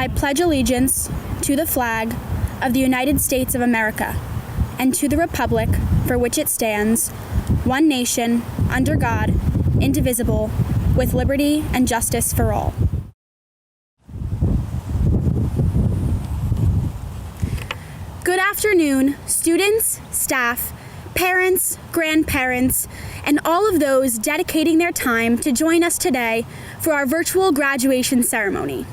I pledge allegiance to the flag of the United States of America and to the republic for which it stands, one nation, under God, indivisible, with liberty and justice for all. Good afternoon, students, staff, parents, grandparents, and all of those dedicating their time to join us today for our virtual graduation ceremony.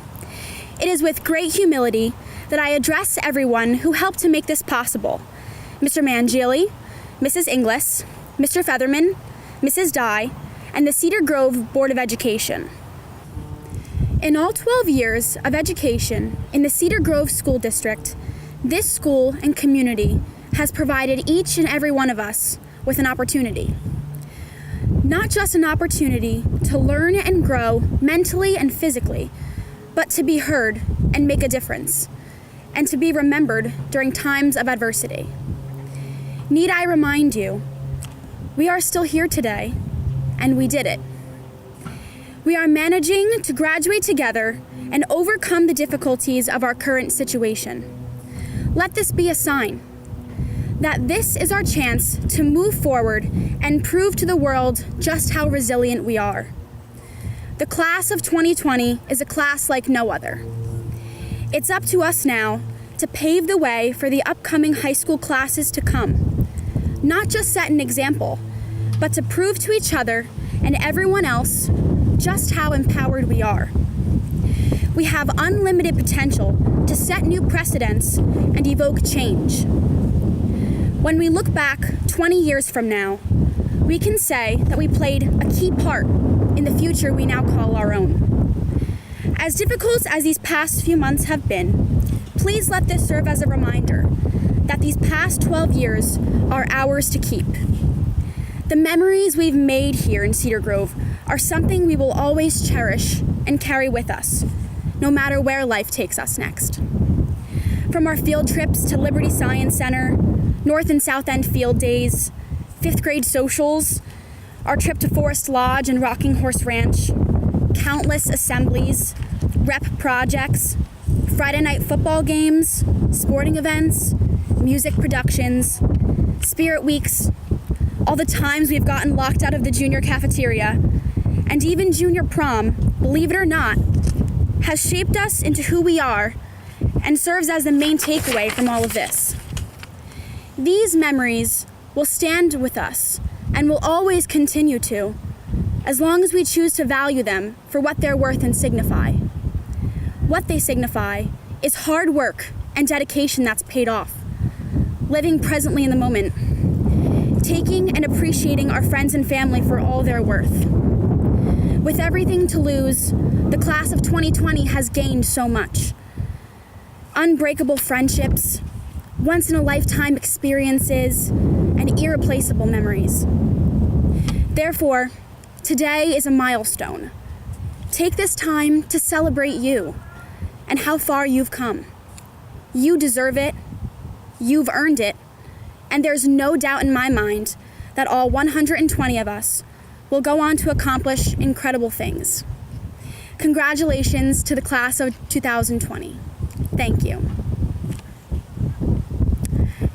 It is with great humility that I address everyone who helped to make this possible. Mr. Mangili, Mrs. Inglis, Mr. Featherman, Mrs. Dye, and the Cedar Grove Board of Education. In all 12 years of education in the Cedar Grove School District, this school and community has provided each and every one of us with an opportunity. Not just an opportunity to learn and grow mentally and physically, but to be heard and make a difference, and to be remembered during times of adversity. Need I remind you, we are still here today, and we did it. We are managing to graduate together and overcome the difficulties of our current situation. Let this be a sign that this is our chance to move forward and prove to the world just how resilient we are. The class of 2020 is a class like no other. It's up to us now to pave the way for the upcoming high school classes to come. Not just set an example, but to prove to each other and everyone else just how empowered we are. We have unlimited potential to set new precedents and evoke change. When we look back 20 years from now, we can say that we played a key part in the future we now call our own. As difficult as these past few months have been, please let this serve as a reminder that these past 12 years are ours to keep. The memories we've made here in Cedar Grove are something we will always cherish and carry with us, no matter where life takes us next. From our field trips to Liberty Science Center, North and South End field days, 5th grade socials, our trip to Forest Lodge and Rocking Horse Ranch, countless assemblies, rep projects, Friday night football games, sporting events, music productions, spirit weeks, all the times we've gotten locked out of the junior cafeteria, and even junior prom, believe it or not, has shaped us into who we are and serves as the main takeaway from all of this. These memories will stand with us and will always continue to, as long as we choose to value them for what they're worth and signify. What they signify is hard work and dedication that's paid off, living presently in the moment, taking and appreciating our friends and family for all they're worth. With everything to lose, the class of 2020 has gained so much. Unbreakable friendships, once-in-a-lifetime experiences, and irreplaceable memories. Therefore, today is a milestone. Take this time to celebrate you and how far you've come. You deserve it, you've earned it, and there's no doubt in my mind that all 120 of us will go on to accomplish incredible things. Congratulations to the class of 2020. Thank you.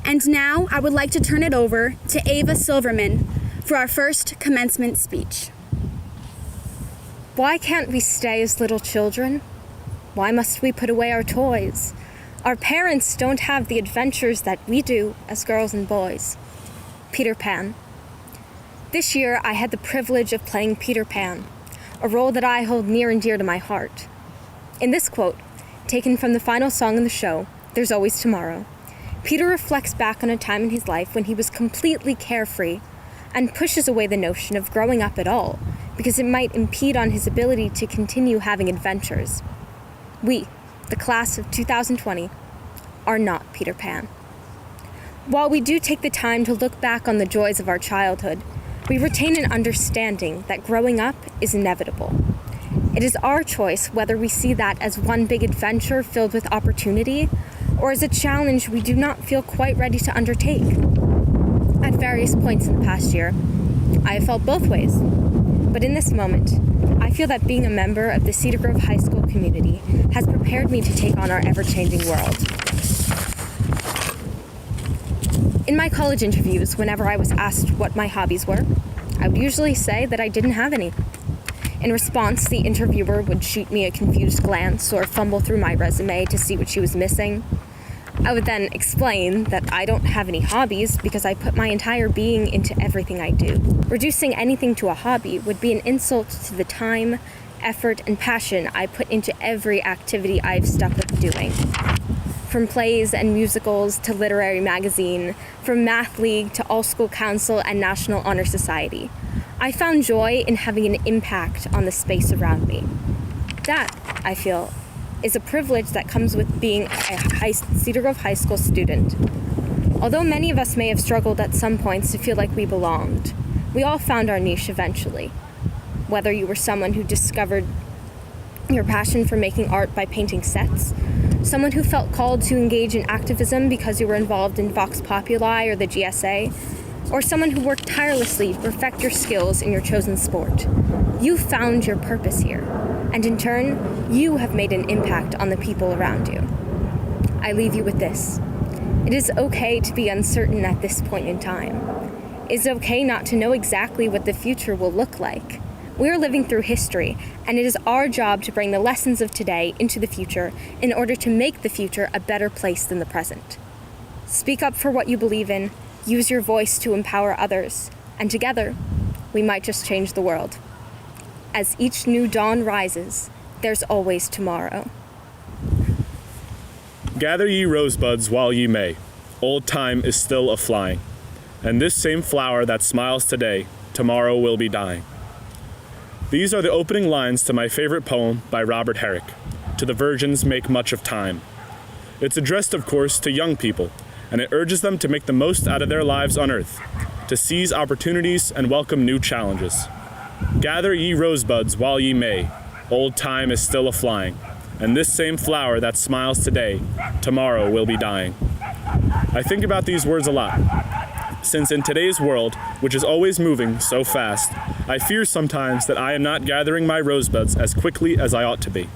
And now I would like to turn it over to Ava Silverman for our first commencement speech. Why can't we stay as little children? Why must we put away our toys? Our parents don't have the adventures that we do as girls and boys. Peter Pan. This year I had the privilege of playing Peter Pan, a role that I hold near and dear to my heart. In this quote, taken from the final song in the show, There's Always Tomorrow, Peter reflects back on a time in his life when he was completely carefree and pushes away the notion of growing up at all because it might impede on his ability to continue having adventures. We, the class of 2020, are not Peter Pan. While we do take the time to look back on the joys of our childhood, we retain an understanding that growing up is inevitable. It is our choice whether we see that as one big adventure filled with opportunity, or as a challenge we do not feel quite ready to undertake. At various points in the past year, I have felt both ways. But in this moment, I feel that being a member of the Cedar Grove High School community has prepared me to take on our ever-changing world. In my college interviews, whenever I was asked what my hobbies were, I would usually say that I didn't have any. In response, the interviewer would shoot me a confused glance or fumble through my resume to see what she was missing. I would then explain that I don't have any hobbies because I put my entire being into everything I do. Reducing anything to a hobby would be an insult to the time, effort, and passion I put into every activity I've stuck with doing. From plays and musicals to literary magazine, from math league to all-school council and National Honor Society, I found joy in having an impact on the space around me. That, I feel, is a privilege that comes with being a Cedar Grove High School student. Although many of us may have struggled at some points to feel like we belonged, we all found our niche eventually. Whether you were someone who discovered your passion for making art by painting sets, someone who felt called to engage in activism because you were involved in Vox Populi or the GSA, or someone who worked tirelessly to perfect your skills in your chosen sport, you found your purpose here. And in turn, you have made an impact on the people around you. I leave you with this. It is okay to be uncertain at this point in time. It is okay not to know exactly what the future will look like. We are living through history, and it is our job to bring the lessons of today into the future in order to make the future a better place than the present. Speak up for what you believe in, use your voice to empower others, and together, we might just change the world. As each new dawn rises, there's always tomorrow. Gather ye rosebuds while ye may. Old time is still a-flying. And this same flower that smiles today, tomorrow will be dying. These are the opening lines to my favorite poem by Robert Herrick, To the Virgins Make Much of Time. It's addressed, of course, to young people, and it urges them to make the most out of their lives on earth, to seize opportunities and welcome new challenges. Gather ye rosebuds while ye may, old time is still a-flying, and this same flower that smiles today, tomorrow will be dying. I think about these words a lot, since in today's world, which is always moving so fast, I fear sometimes that I am not gathering my rosebuds as quickly as I ought to be.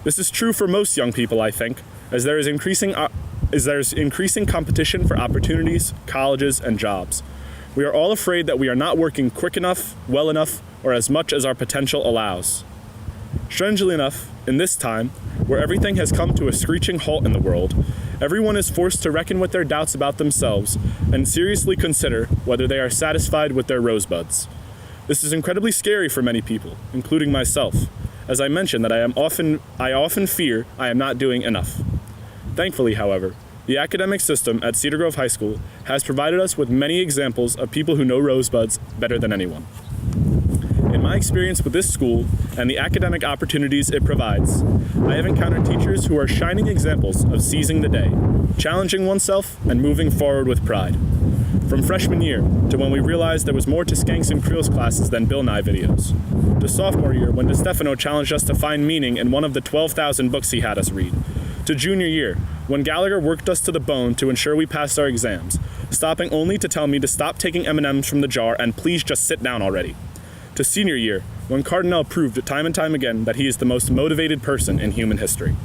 This is true for most young people, I think, as there's increasing competition for opportunities, colleges, and jobs. We are all afraid that we are not working quick enough, well enough, or as much as our potential allows. Strangely enough, in this time, where everything has come to a screeching halt in the world, everyone is forced to reckon with their doubts about themselves and seriously consider whether they are satisfied with their rosebuds. This is incredibly scary for many people, including myself, as I mentioned that I often fear I am not doing enough. Thankfully, however, the academic system at Cedar Grove High School has provided us with many examples of people who know rosebuds better than anyone. In my experience with this school and the academic opportunities it provides, I have encountered teachers who are shining examples of seizing the day, challenging oneself, and moving forward with pride. From freshman year to when we realized there was more to Skanks and Creel's classes than Bill Nye videos, to sophomore year when DeStefano challenged us to find meaning in one of the 12,000 books he had us read, to junior year when Gallagher worked us to the bone to ensure we passed our exams, stopping only to tell me to stop taking M&Ms from the jar and please just sit down already, to senior year when Cardinal proved time and time again that he is the most motivated person in human history.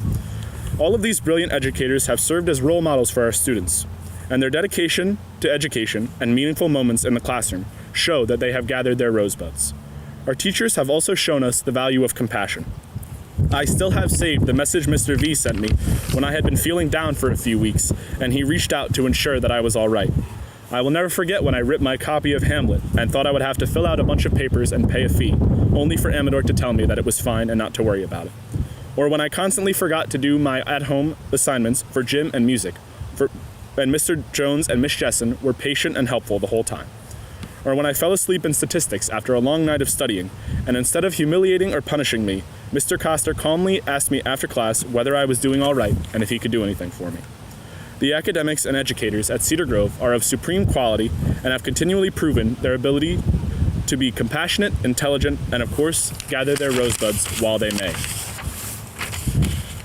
All of these brilliant educators have served as role models for our students, and their dedication to education and meaningful moments in the classroom show that they have gathered their rosebuds. Our teachers have also shown us the value of compassion. I still have saved the message Mr. V sent me when I had been feeling down for a few weeks, and he reached out to ensure that I was all right. I will never forget when I ripped my copy of Hamlet and thought I would have to fill out a bunch of papers and pay a fee, only for Amador to tell me that it was fine and not to worry about it. Or when I constantly forgot to do my at-home assignments for gym and music, and Mr. Jones and Miss Jessen were patient and helpful the whole time. Or when I fell asleep in statistics after a long night of studying, and instead of humiliating or punishing me, Mr. Coster calmly asked me after class whether I was doing all right and if he could do anything for me. The academics and educators at Cedar Grove are of supreme quality and have continually proven their ability to be compassionate, intelligent, and of course, gather their rosebuds while they may.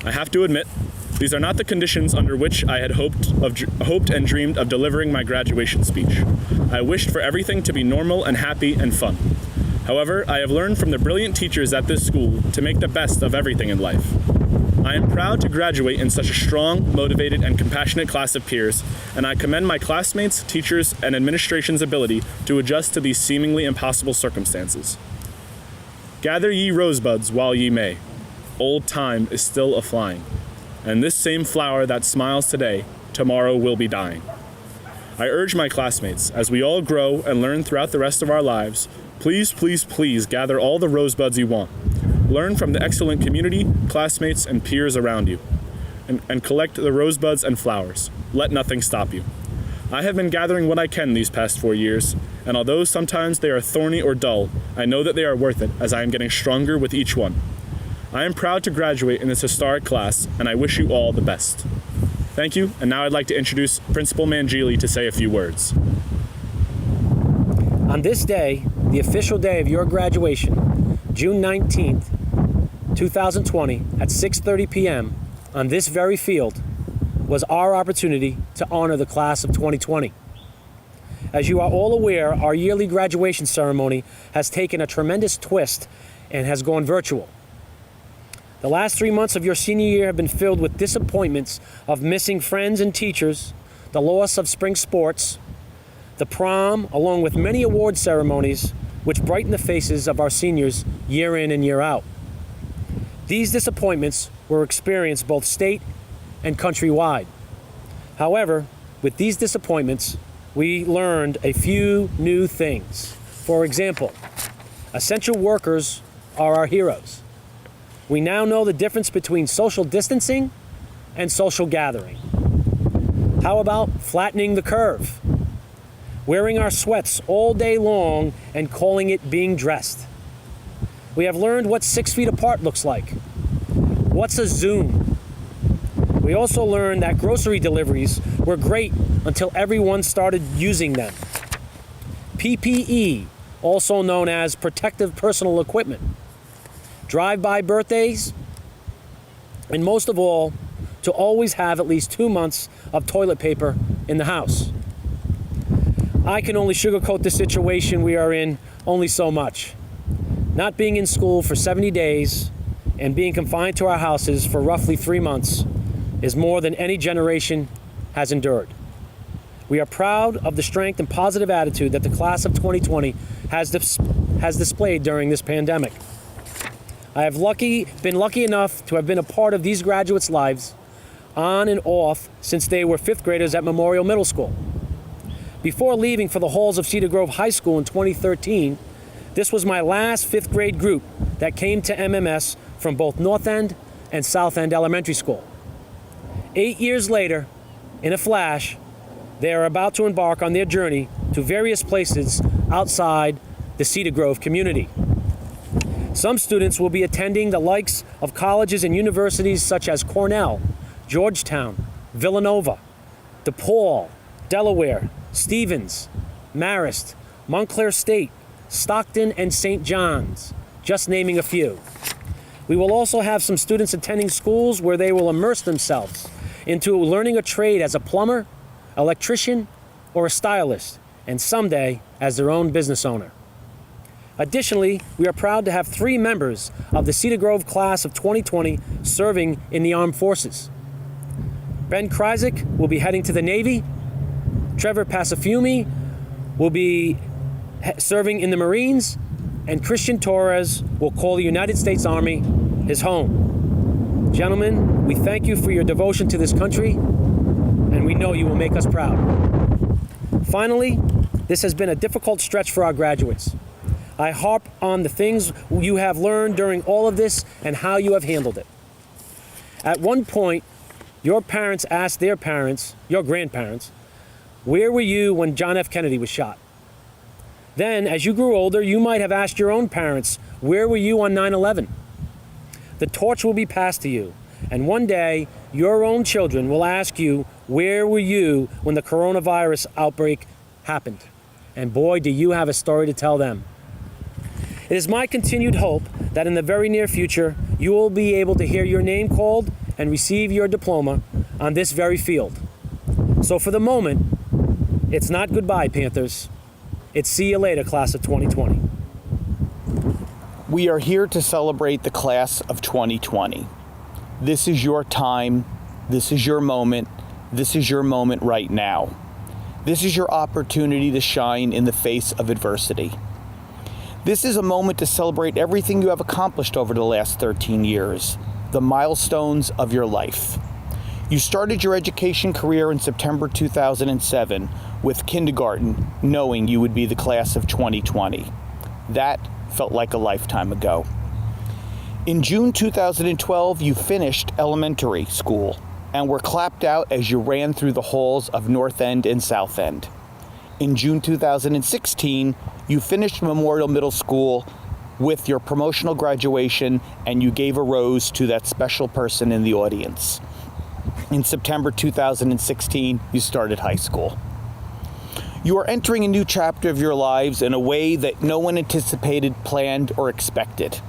I have to admit, these are not the conditions under which I had hoped and dreamed of delivering my graduation speech. I wished for everything to be normal and happy and fun. However, I have learned from the brilliant teachers at this school to make the best of everything in life. I am proud to graduate in such a strong, motivated, and compassionate class of peers, and I commend my classmates, teachers, and administration's ability to adjust to these seemingly impossible circumstances. Gather ye rosebuds while ye may. Old time is still a-flying, and this same flower that smiles today, tomorrow will be dying. I urge my classmates, as we all grow and learn throughout the rest of our lives, please, please, please gather all the rosebuds you want. Learn from the excellent community, classmates, and peers around you, and collect the rosebuds and flowers. Let nothing stop you. I have been gathering what I can these past 4 years, and although sometimes they are thorny or dull, I know that they are worth it as I am getting stronger with each one. I am proud to graduate in this historic class, and I wish you all the best. Thank you, and now I'd like to introduce Principal Mangili to say a few words. On this day, the official day of your graduation, June 19th, 2020, at 6:30 p.m., on this very field, was our opportunity to honor the class of 2020. As you are all aware, our yearly graduation ceremony has taken a tremendous twist and has gone virtual. The last 3 months of your senior year have been filled with disappointments of missing friends and teachers, the loss of spring sports, the prom, along with many award ceremonies which brighten the faces of our seniors year in and year out. These disappointments were experienced both state and countrywide. However, with these disappointments, we learned a few new things. For example, essential workers are our heroes. We now know the difference between social distancing and social gathering. How about flattening the curve? Wearing our sweats all day long and calling it being dressed. We have learned what 6 feet apart looks like. What's a Zoom? We also learned that grocery deliveries were great until everyone started using them. PPE, also known as protective personal equipment. Drive-by birthdays, and most of all, to always have at least 2 months of toilet paper in the house. I can only sugarcoat the situation we are in only so much. Not being in school for 70 days and being confined to our houses for roughly 3 months is more than any generation has endured. We are proud of the strength and positive attitude that the class of 2020 has displayed during this pandemic. I have been lucky enough to have been a part of these graduates' lives on and off since they were 5th graders at Memorial Middle School. Before leaving for the halls of Cedar Grove High School in 2013, this was my last 5th grade group that came to MMS from both North End and South End Elementary School. 8 years later, in a flash, they are about to embark on their journey to various places outside the Cedar Grove community. Some students will be attending the likes of colleges and universities such as Cornell, Georgetown, Villanova, DePaul, Delaware, Stevens, Marist, Montclair State, Stockton, and St. John's, just naming a few. We will also have some students attending schools where they will immerse themselves into learning a trade as a plumber, electrician, or a stylist, and someday as their own business owner. Additionally, we are proud to have 3 members of the Cedar Grove class of 2020 serving in the armed forces. Ben Kryzik will be heading to the Navy. Trevor Passafiume will be serving in the Marines, and Christian Torres will call the United States Army his home. Gentlemen, we thank you for your devotion to this country, and we know you will make us proud. Finally, this has been a difficult stretch for our graduates. I harp on the things you have learned during all of this and how you have handled it. At one point, your parents asked their parents, your grandparents, where were you when John F. Kennedy was shot? Then, as you grew older, you might have asked your own parents, where were you on 9/11? The torch will be passed to you, And one day, your own children will ask you, where were you when the coronavirus outbreak happened? And boy, do you have a story to tell them. It is my continued hope that in the very near future, you will be able to hear your name called and receive your diploma on this very field. So for the moment, it's not goodbye, Panthers. It's see you later, class of 2020. We are here to celebrate the class of 2020. This is your time. This is your moment. This is your moment right now. This is your opportunity to shine in the face of adversity. This is a moment to celebrate everything you have accomplished over the last 13 years, the milestones of your life. You started your education career in September 2007 with kindergarten, knowing you would be the class of 2020. That felt like a lifetime ago. In June 2012, you finished elementary school and were clapped out as you ran through the halls of North End and South End. In June 2016, you finished Memorial Middle School with your promotional graduation, and you gave a rose to that special person in the audience. In September 2016, you started high school. You are entering a new chapter of your lives in a way that no one anticipated, planned, or expected.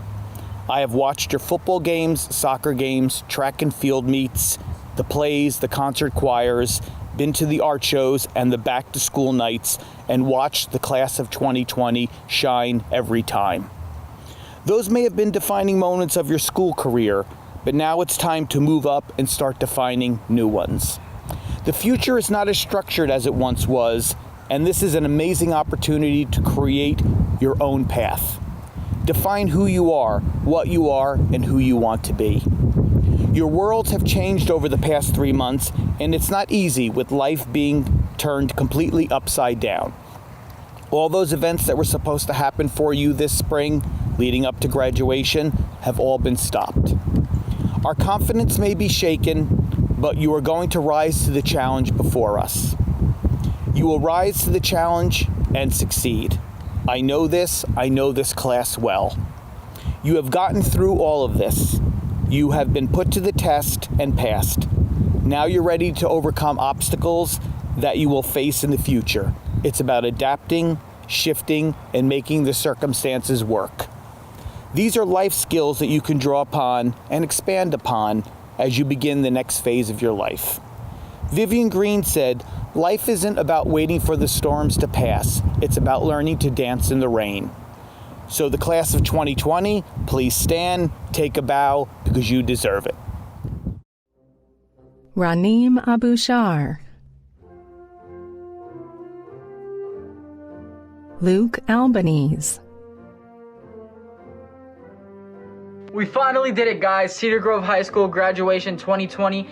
I have watched your football games, soccer games, track and field meets, the plays, the concert choirs, been to the art shows and the back-to-school nights, and watched the class of 2020 shine every time. Those may have been defining moments of your school career, but now it's time to move up and start defining new ones. The future is not as structured as it once was, and this is an amazing opportunity to create your own path. Define who you are, what you are, and who you want to be. Your worlds have changed over the past 3 months, and it's not easy with life being turned completely upside down. All those events that were supposed to happen for you this spring, leading up to graduation, have all been stopped. Our confidence may be shaken, but you are going to rise to the challenge before us. You will rise to the challenge and succeed. I know this class well. You have gotten through all of this. You have been put to the test and passed. Now you're ready to overcome obstacles that you will face in the future. It's about adapting, shifting, and making the circumstances work. These are life skills that you can draw upon and expand upon as you begin the next phase of your life. Vivian Green said, "Life isn't about waiting for the storms to pass. It's about learning to dance in the rain." So the class of 2020, please stand, take a bow, because you deserve it. Ranim Aboushaar, Luke Albanese, We finally did it, guys. Cedar Grove High School graduation 2020.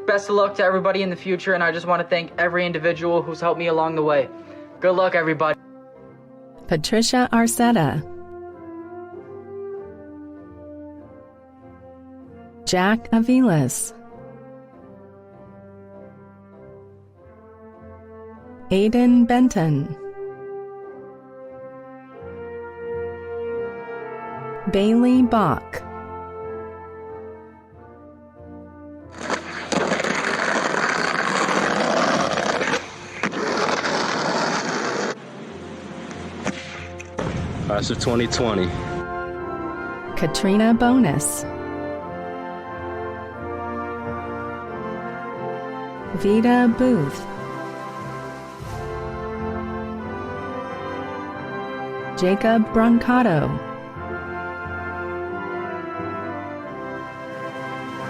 Best of luck to everybody in the future, and I just want to thank every individual who's helped me along the way. Good luck, everybody. Patricia Arcetta, Jack Aviles, Aiden Benton, Bailey Bach, Class of 2020. Katrina Bonus, Vida Booth, Jacob Brancato,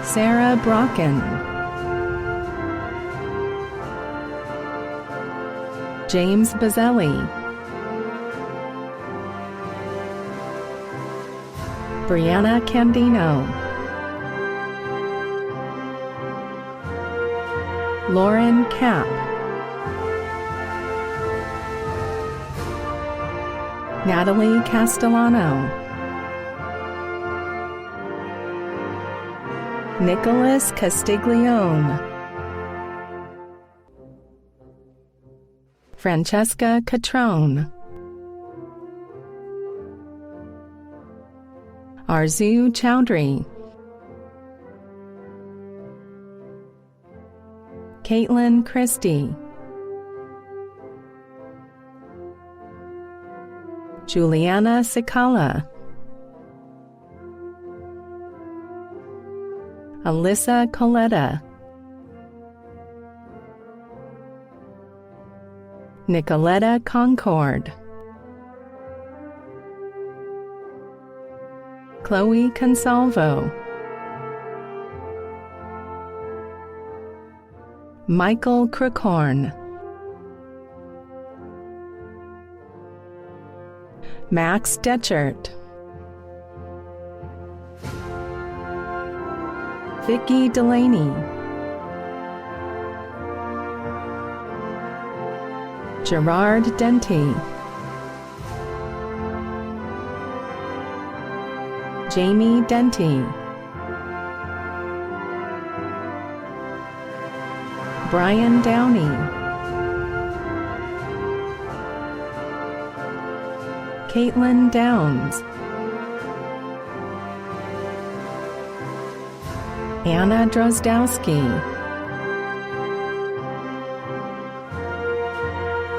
Sarah Brocken, James Bazzelli, Brianna Candino, Lauren Kapp, Natalie Castellano, Nicholas Castiglione, Francesca Catrone, Arzu Chowdhury, Caitlin Christie, Juliana Sikala, Alyssa Coletta, Nicoletta Concord, Chloe Consalvo, Michael Crookhorn, Max Detchert, Vicki Delaney, Gerard Dente, Jaime Dente, Brian Downey, Caitlin Downs, Anna Drozdowski,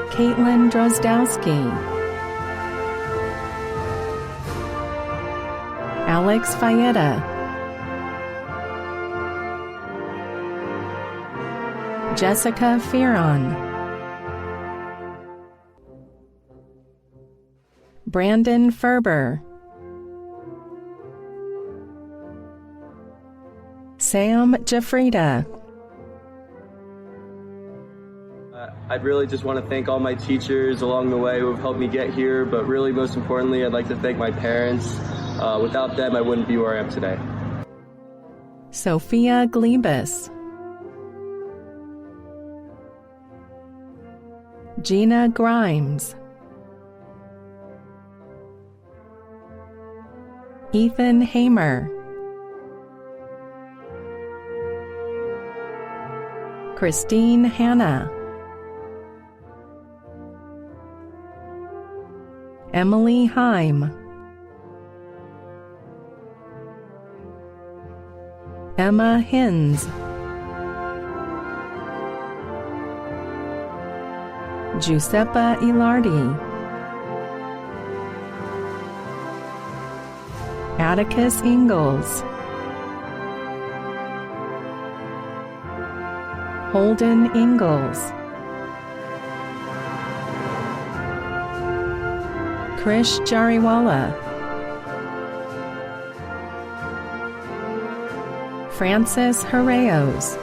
Caitlin Drozdowski, Alex Fayetta, Jessica Fearon, Brandon Ferber, Sam Jafrida, I'd really just want to thank all my teachers along the way who have helped me get here, but really most importantly, I'd like to thank my parents. Without them, I wouldn't be where I am today. Sophia Glebus, Gina Grimes, Ethan Hamer, Christine Hanna, Emily Heim, Emma Hins, Giuseppa Ilardi, Atticus Ingalls, Holden Ingalls, Krish Jariwala, Francis Harreos,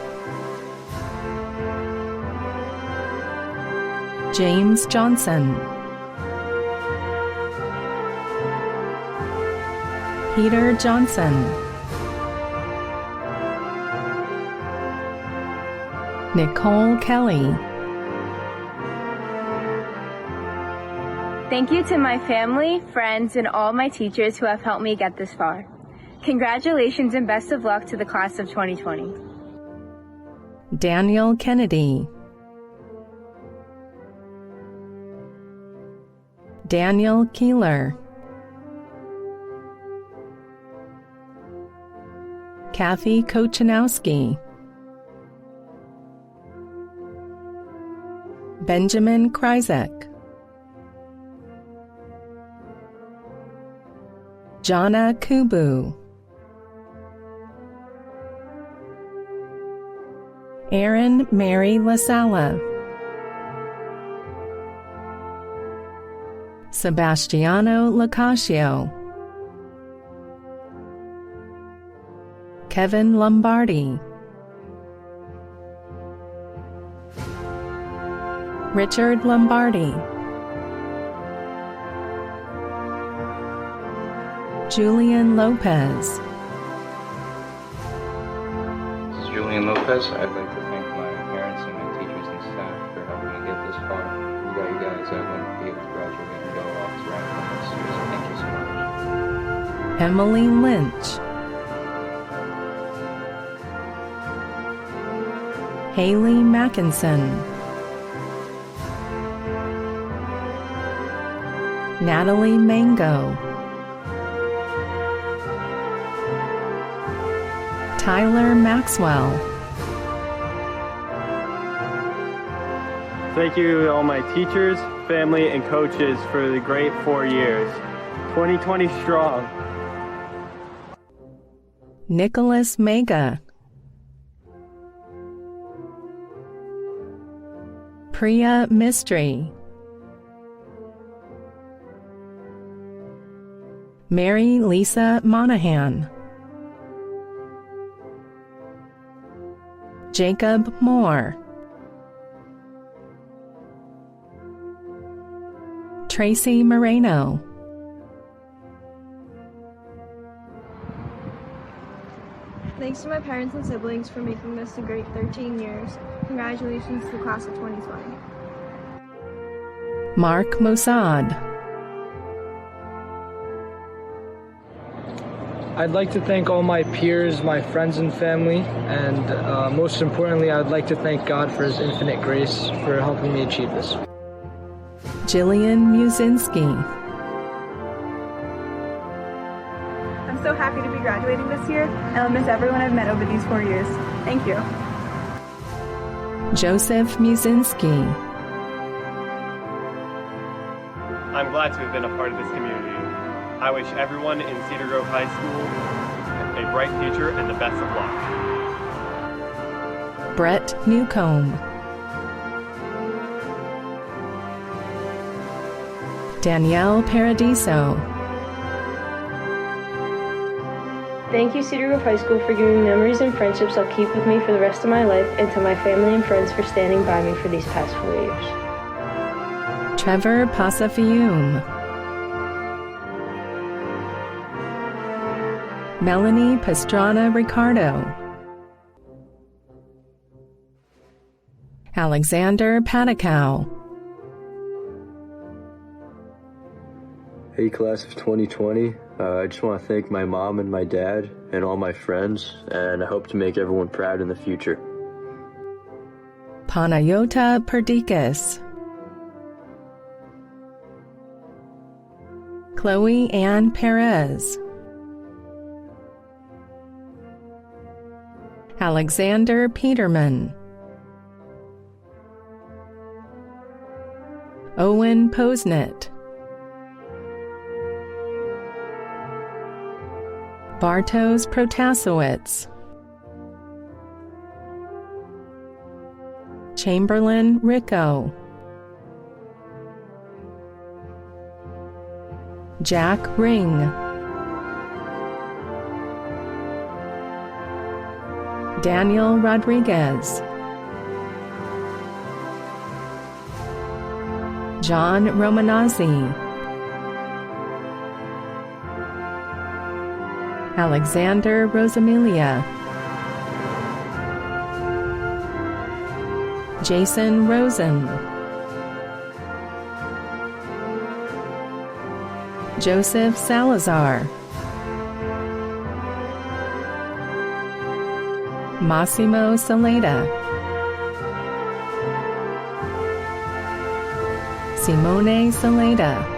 James Johnson, Peter Johnson, Nicole Kelly. Thank you to my family, friends, and all my teachers who have helped me get this far. Congratulations and best of luck to the class of 2020. Daniel Kennedy, Daniel Keeler, Kathy Kochanowski, Benjamin Kryzak, Jana Kubu, Erin Mary LaSala, Sebastiano Locascio, Kevin Lombardi, Richard Lombardi, Julian Lopez. This is Julian Lopez. I'd like to thank my parents and my teachers and staff for helping me get this far. Without you guys, I wouldn't be able to graduate and go off to Ranim Aboushaar. Thank you so much. Emily Lynch, Haley Mackinson, Natalie Mango, Tyler Maxwell, Thank you to all my teachers, family, and coaches for the great 4 years. 2020 strong. Nicholas Mega, Priya Mistry, Mary Lisa Monahan, Jacob Moore, Tracy Moreno, Thanks to my parents and siblings for making this a great 13 years. Congratulations to the class of 2020. Mark Mossad, I'd like to thank all my peers, my friends and family, and most importantly, I'd like to thank God for His infinite grace for helping me achieve this. Jillian Musinski, I'm so happy to be graduating this year, and I'll miss everyone I've met over these 4 years. Thank you. Joseph Musinski, I'm glad to have been a part of this community. I wish everyone in Cedar Grove High School a bright future and the best of luck. Brett Newcomb, Danielle Paradiso, Thank you, Cedar Grove High School, for giving me memories and friendships I'll keep with me for the rest of my life, and to my family and friends for standing by me for these past 4 years. Trevor Passafiume, Melanie Pastrana Ricardo, Alexander Patakow, Hey, class of 2020. I just want to thank my mom and my dad and all my friends, and I hope to make everyone proud in the future. Panayota Perdikas, Chloe Ann Perez, Alexander Peterman, Owen Posnett, Bartosz Protasowicz, Chamberlain Rico, Jack Ring, Daniel Rodriguez, John Romanazzi, Alexander Rosamilia, Jason Rosen, Joseph Salazar, Massimo Saleda, Simone Saleda,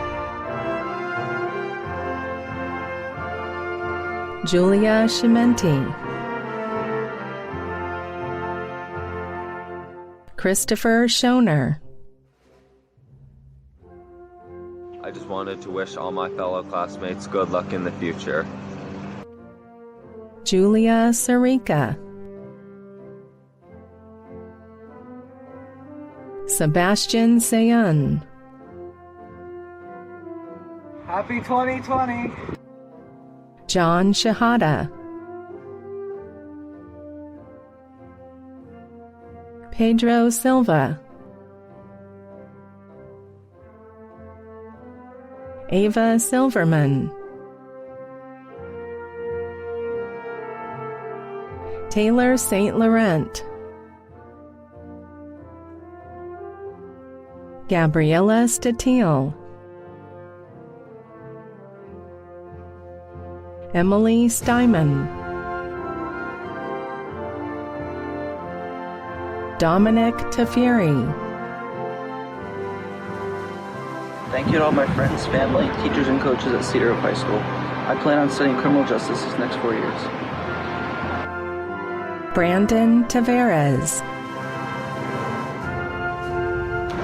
Julia Shimenti, Christopher Schoner. I just wanted to wish all my fellow classmates good luck in the future. Julia Sarika, Sebastian Sayun, Happy 2020! John Shahada, Pedro Silva, Ava Silverman, Taylor St. Laurent, Gabriella Statiel, Emily Steinman, Dominic Tafiri. Thank you to all my friends, family, teachers, and coaches at Cedar Grove High School. I plan on studying criminal justice these next 4 years. Brandon Tavares,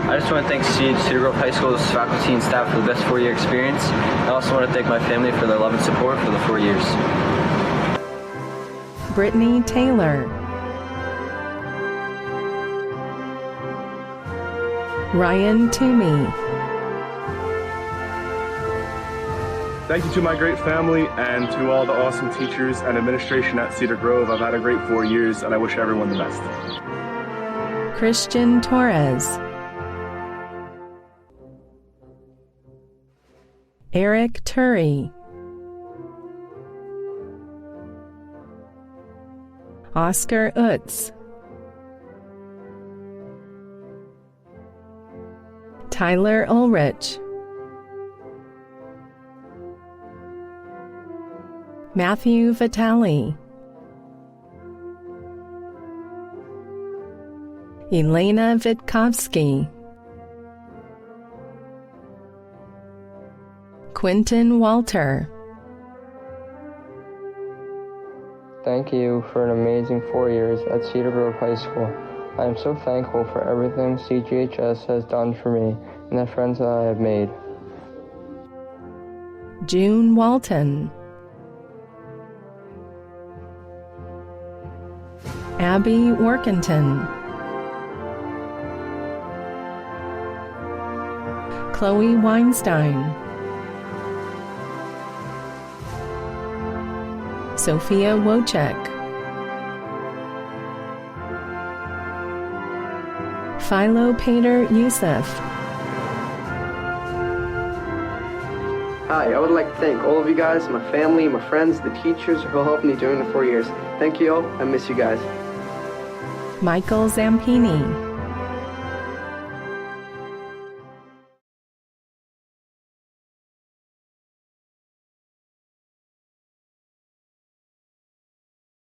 I just want to thank Cedar Grove High School's faculty and staff for the best 4-year experience. I also want to thank my family for their love and support for the 4 years. Brittany Taylor, Ryan Toomey, Thank you to my great family and to all the awesome teachers and administration at Cedar Grove. I've had a great 4 years, and I wish everyone the best. Christian Torres, Eric Turry, Oscar Utz, Tyler Ulrich, Matthew Vitale, Elena Vitkovsky, Quentin Walter. Thank you for an amazing 4 years at Cedar Grove High School. I am so thankful for everything CGHS has done for me and the friends that I have made. June Walton, Abby Workington, Chloe Weinstein, Sophia Wojcik, Philo Pater Youssef. Hi, I would like to thank all of you guys, my family, my friends, the teachers who helped me during the 4 years. Thank you all. I miss you guys. Michael Zampini,